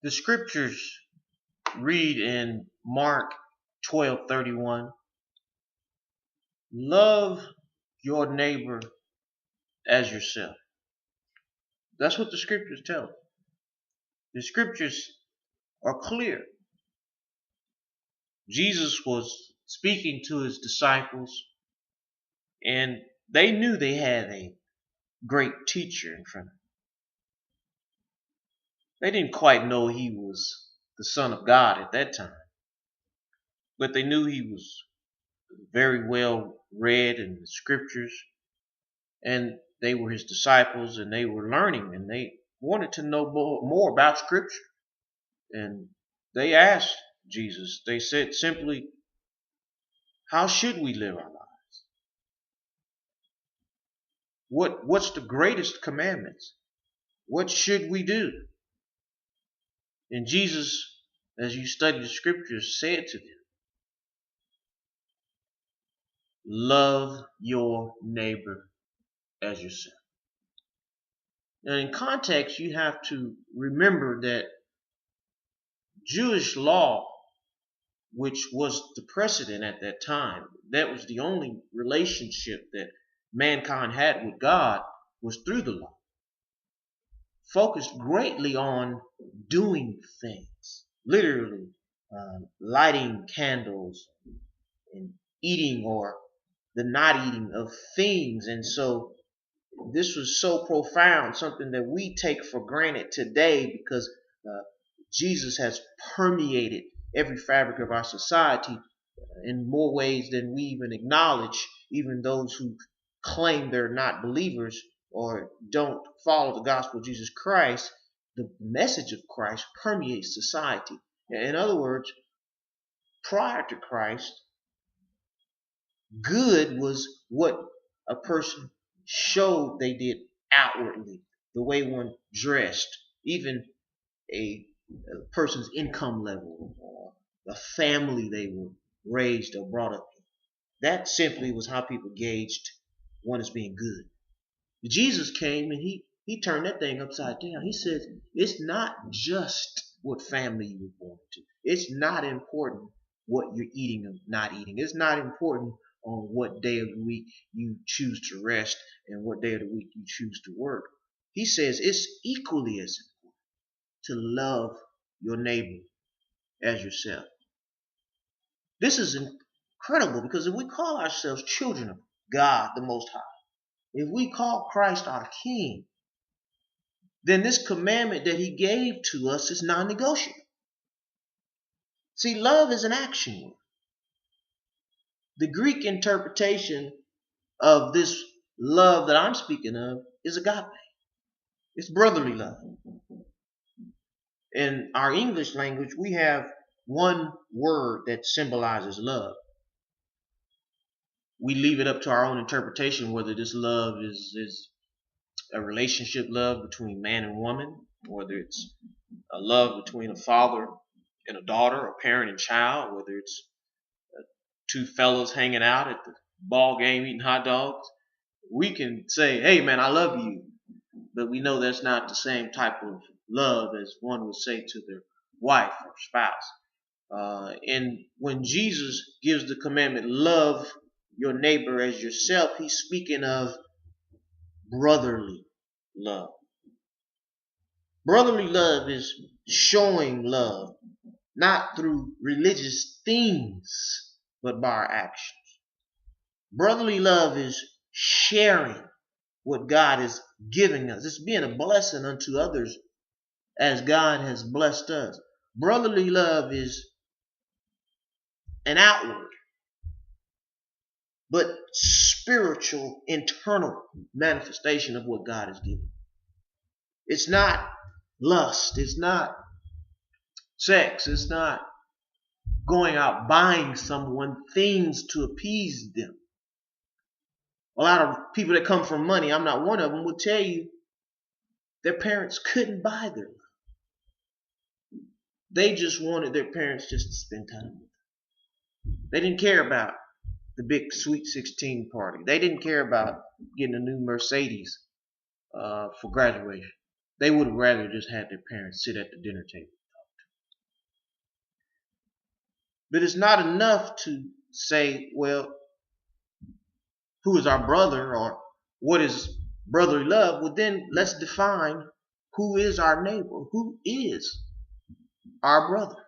The scriptures read in Mark 12:31, love your neighbor as yourself. That's what the scriptures tell us. The scriptures are clear. Jesus was speaking to his disciples, and they knew they had a great teacher in front of them. They didn't quite know he was the Son of God at that time, but they knew he was very well read in the scriptures, and they were his disciples, and they were learning, and they wanted to know more about scripture. And they asked Jesus, they said simply, how should we live our lives? What's the greatest commandments? What should we do? And Jesus, as you study the scriptures, said to them, love your neighbor as yourself. Now, in context, you have to remember that Jewish law, which was the precedent at that time, that was the only relationship that mankind had with God, was through the law. Focused greatly on doing things, literally lighting candles and eating or the not eating of things. And so this was so profound, something that we take for granted today, because Jesus has permeated every fabric of our society in more ways than we even acknowledge. Even those who claim they're not believers or don't follow the gospel of Jesus Christ, the message of Christ permeates society. In other words, prior to Christ, good was what a person showed they did outwardly, the way one dressed, even a person's income level or the family they were raised or brought up in. That simply was how people gauged one as being good. Jesus came and he turned that thing upside down. He says it's not just what family you were born to. It's not important what you're eating or not eating. It's not important on what day of the week you choose to rest and what day of the week you choose to work. He says it's equally as important to love your neighbor as yourself. This is incredible, because if we call ourselves children of God the Most High, if we call Christ our King, then this commandment that he gave to us is non-negotiable. See, love is an action word. The Greek interpretation of this love that I'm speaking of is agape. It's brotherly love. In our English language, we have one word that symbolizes love. We leave it up to our own interpretation whether this love is a relationship love between man and woman, whether it's a love between a father and a daughter, a parent and child, whether it's two fellows hanging out at the ball game eating hot dogs. We can say, hey man, I love you, but we know that's not the same type of love as one would say to their wife or spouse. And when Jesus gives the commandment, love your neighbor as yourself, he's speaking of brotherly love. Brotherly love is showing love, not through religious things, but by our actions. Brotherly love is sharing what God is giving us. It's being a blessing unto others as God has blessed us. Brotherly love is an outward but spiritual, internal manifestation of what God has given. It's not lust. It's not sex. It's not going out buying someone things to appease them. A lot of people that come from money, I'm not one of them, will tell you their parents couldn't buy their love. They just wanted their parents just to spend time with them. They didn't care about the big Sweet 16 party. They didn't care about getting a new Mercedes for graduation. They would have rather just had their parents sit at the dinner table. But it's not enough to say, well, who is our brother or what is brotherly love? Well, then let's define who is our neighbor, who is our brother.